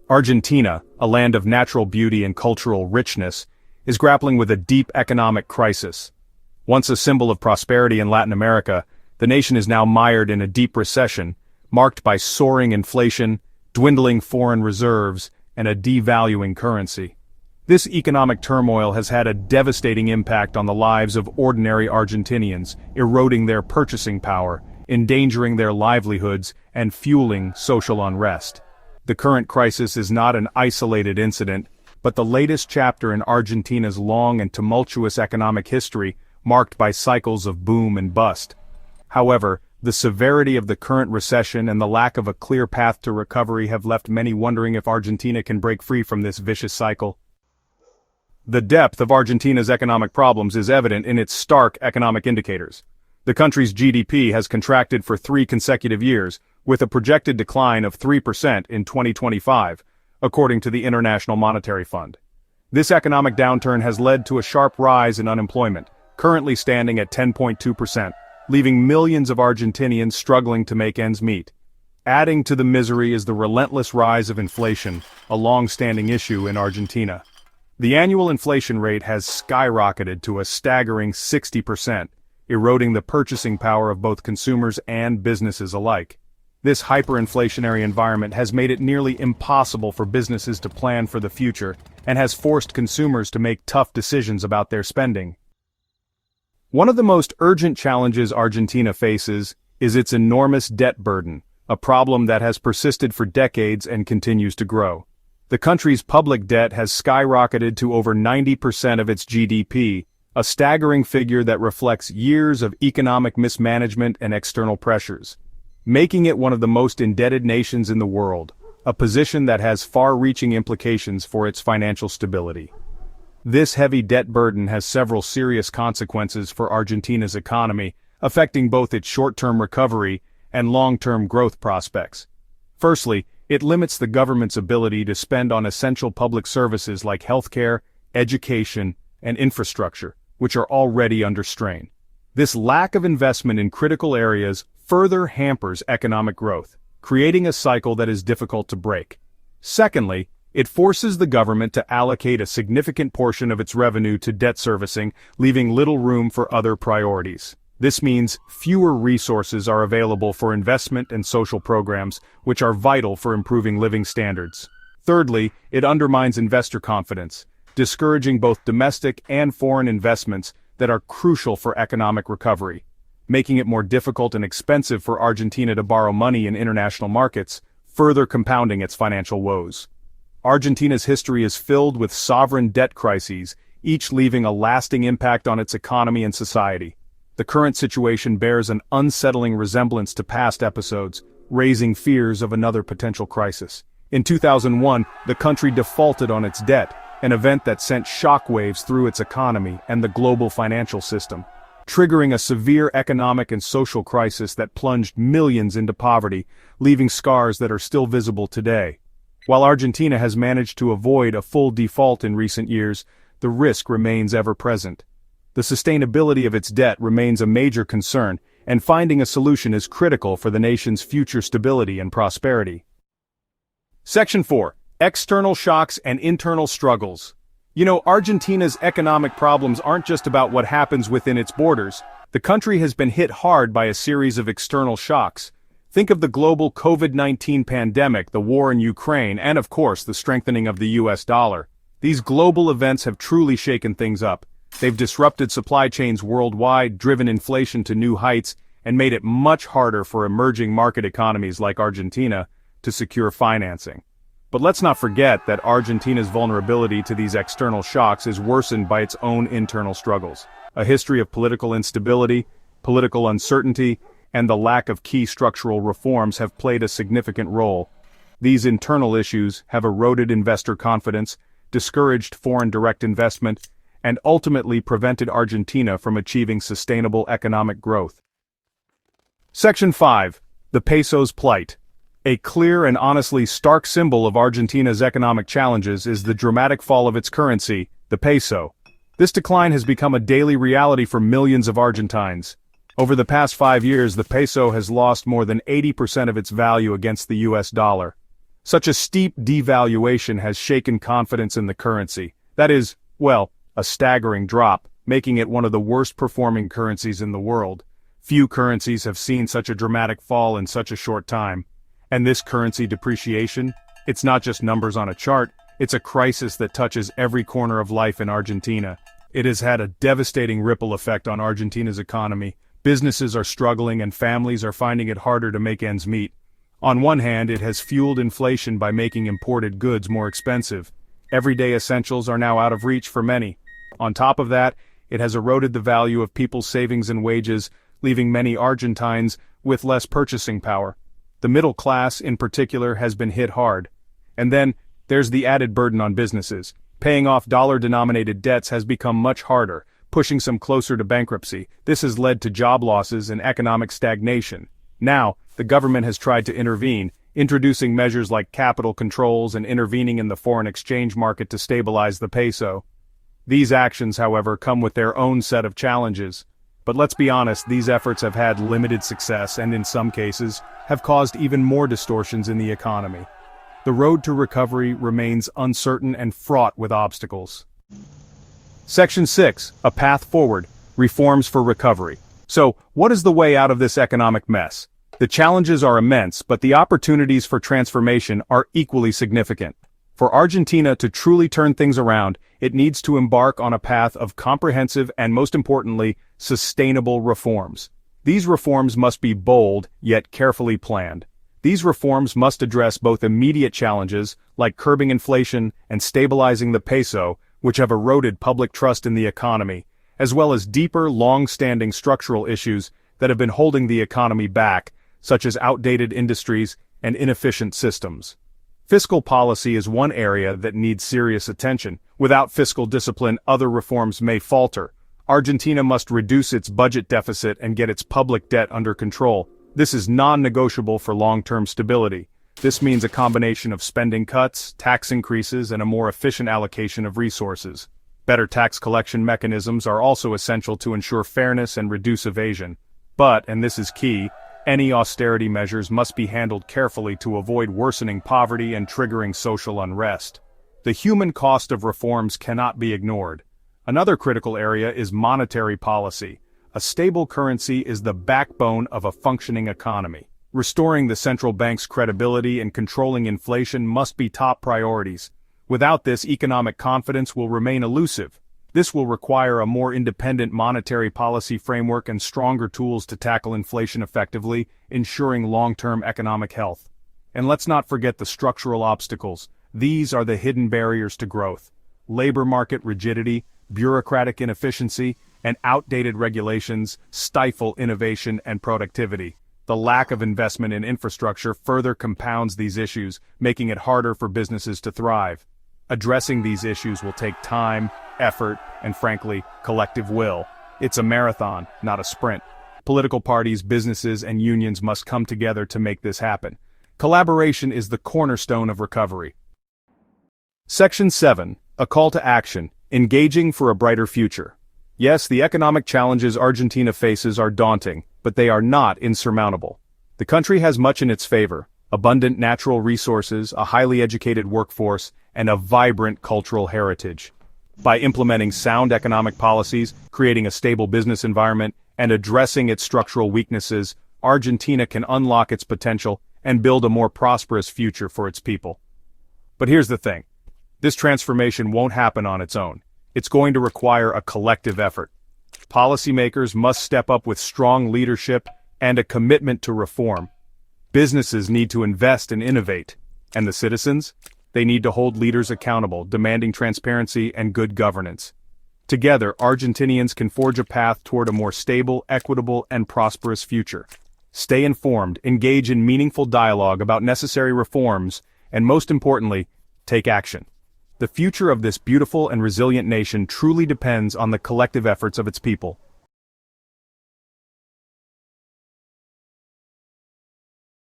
Argentina, a land of natural beauty and cultural richness, is grappling with a deep economic crisis. Once a symbol of prosperity in Latin America, the nation is now mired in a deep recession, marked by soaring inflation, dwindling foreign reserves, and a devaluing currency. This economic turmoil has had a devastating impact on the lives of ordinary Argentinians, eroding their purchasing power, endangering their livelihoods, and fueling social unrest. The current crisis is not an isolated incident, but the latest chapter in Argentina's long and tumultuous economic history, marked by cycles of boom and bust. However, the severity of the current recession and the lack of a clear path to recovery have left many wondering if Argentina can break free from this vicious cycle. The depth of Argentina's economic problems is evident in its stark economic indicators. The country's GDP has contracted for 3 consecutive years, with a projected decline of 3% in 2025, according to the International Monetary Fund. This economic downturn has led to a sharp rise in unemployment, currently standing at 10.2%, leaving millions of Argentinians struggling to make ends meet. Adding to the misery is the relentless rise of inflation, a long-standing issue in Argentina. The annual inflation rate has skyrocketed to a staggering 60%, eroding the purchasing power of both consumers and businesses alike. This hyperinflationary environment has made it nearly impossible for businesses to plan for the future and has forced consumers to make tough decisions about their spending. One of the most urgent challenges Argentina faces is its enormous debt burden, a problem that has persisted for decades and continues to grow. The country's public debt has skyrocketed to over 90% of its GDP, a staggering figure that reflects years of economic mismanagement and external pressures, making it one of the most indebted nations in the world, a position that has far-reaching implications for its financial stability. This heavy debt burden has several serious consequences for Argentina's economy, affecting both its short-term recovery and long-term growth prospects. Firstly, it limits the government's ability to spend on essential public services like healthcare, education, and infrastructure, which are already under strain. This lack of investment in critical areas further hampers economic growth, creating a cycle that is difficult to break. Secondly, it forces the government to allocate a significant portion of its revenue to debt servicing, leaving little room for other priorities. This means fewer resources are available for investment and social programs, which are vital for improving living standards. Thirdly, it undermines investor confidence, discouraging both domestic and foreign investments that are crucial for economic recovery, making it more difficult and expensive for Argentina to borrow money in international markets, further compounding its financial woes. Argentina's history is filled with sovereign debt crises, each leaving a lasting impact on its economy and society. The current situation bears an unsettling resemblance to past episodes, raising fears of another potential crisis. In 2001, the country defaulted on its debt, an event that sent shockwaves through its economy and the global financial system, triggering a severe economic and social crisis that plunged millions into poverty, leaving scars that are still visible today. While Argentina has managed to avoid a full default in recent years, the risk remains ever present. The sustainability of its debt remains a major concern, and finding a solution is critical for the nation's future stability and prosperity. Section 4. External shocks and internal struggles. Argentina's economic problems aren't just about what happens within its borders. The country has been hit hard by a series of external shocks. Think of the global COVID-19 pandemic, the war in Ukraine, and of course the strengthening of the US dollar. These global events have truly shaken things up. They've disrupted supply chains worldwide, driven inflation to new heights, and made it much harder for emerging market economies like Argentina to secure financing. But let's not forget that Argentina's vulnerability to these external shocks is worsened by its own internal struggles. A history of political instability, political uncertainty, and the lack of key structural reforms have played a significant role. These internal issues have eroded investor confidence, discouraged foreign direct investment, and ultimately prevented Argentina from achieving sustainable economic growth. Section 5. The peso's plight. A clear and honestly stark symbol of Argentina's economic challenges is the dramatic fall of its currency, the peso. This decline has become a daily reality for millions of Argentines. Over the past 5 years, the peso has lost more than 80% of its value against the US dollar. Such a steep devaluation has shaken confidence in the currency. That is, well, a staggering drop, making it one of the worst performing currencies in the world. Few currencies have seen such a dramatic fall in such a short time. And this currency depreciation, it's not just numbers on a chart, it's a crisis that touches every corner of life in Argentina. It has had a devastating ripple effect on Argentina's economy. Businesses are struggling and families are finding it harder to make ends meet. On one hand, it has fueled inflation by making imported goods more expensive. Everyday essentials are now out of reach for many. On top of that, it has eroded the value of people's savings and wages, leaving many Argentines with less purchasing power. The middle class, in particular, has been hit hard. And then, there's the added burden on businesses. Paying off dollar-denominated debts has become much harder, pushing some closer to bankruptcy. This has led to job losses and economic stagnation. Now, the government has tried to intervene, introducing measures like capital controls and intervening in the foreign exchange market to stabilize the peso. These actions, however, come with their own set of challenges. But let's be honest, these efforts have had limited success and in some cases, have caused even more distortions in the economy. The road to recovery remains uncertain and fraught with obstacles. Section 6, A Path Forward, Reforms for Recovery. So, what is the way out of this economic mess? The challenges are immense, but the opportunities for transformation are equally significant. For Argentina to truly turn things around, it needs to embark on a path of comprehensive and, most importantly, sustainable reforms. These reforms must be bold, yet carefully planned. These reforms must address both immediate challenges, like curbing inflation and stabilizing the peso, which have eroded public trust in the economy, as well as deeper, long-standing structural issues that have been holding the economy back, such as outdated industries and inefficient systems. Fiscal policy is one area that needs serious attention. Without fiscal discipline, other reforms may falter. Argentina must reduce its budget deficit and get its public debt under control. This is non-negotiable for long-term stability. This means a combination of spending cuts, tax increases, and a more efficient allocation of resources. Better tax collection mechanisms are also essential to ensure fairness and reduce evasion. But, and this is key, any austerity measures must be handled carefully to avoid worsening poverty and triggering social unrest. The human cost of reforms cannot be ignored. Another critical area is monetary policy. A stable currency is the backbone of a functioning economy. Restoring the central bank's credibility and controlling inflation must be top priorities. Without this, economic confidence will remain elusive. This will require a more independent monetary policy framework and stronger tools to tackle inflation effectively, ensuring long-term economic health. And let's not forget the structural obstacles. These are the hidden barriers to growth. Labor market rigidity, bureaucratic inefficiency, and outdated regulations stifle innovation and productivity. The lack of investment in infrastructure further compounds these issues, making it harder for businesses to thrive. Addressing these issues will take time, effort, and frankly, collective will. It's a marathon, not a sprint. Political parties, businesses, and unions must come together to make this happen. Collaboration is the cornerstone of recovery. Section 7, A Call to Action, Engaging for a Brighter Future. Yes, the economic challenges Argentina faces are daunting, but they are not insurmountable. The country has much in its favor: abundant natural resources, a highly educated workforce, and a vibrant cultural heritage. By implementing sound economic policies, creating a stable business environment, and addressing its structural weaknesses, Argentina can unlock its potential and build a more prosperous future for its people. But here's the thing. This transformation won't happen on its own. It's going to require a collective effort. Policymakers must step up with strong leadership and a commitment to reform. Businesses need to invest and innovate. And the citizens? They need to hold leaders accountable, demanding transparency and good governance. Together, Argentinians can forge a path toward a more stable, equitable, and prosperous future. Stay informed, engage in meaningful dialogue about necessary reforms, and most importantly, take action. The future of this beautiful and resilient nation truly depends on the collective efforts of its people.